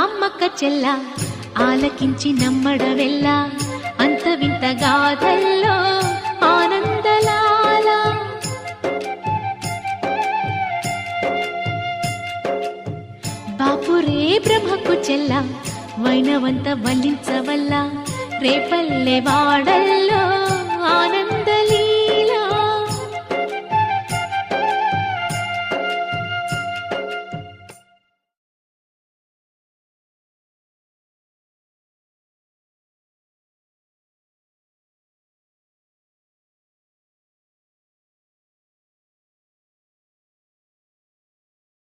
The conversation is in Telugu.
అమ్మక్క చెల్ల ఆలకించి నమ్మడవెల్ల అంత వింత గాథల్లో ఆనందలాల బాపురే బ్రహ్మకు చెల్ల వైనవంత వల్లించవల్ల రేపల్లె వాడల్లో ఆనంద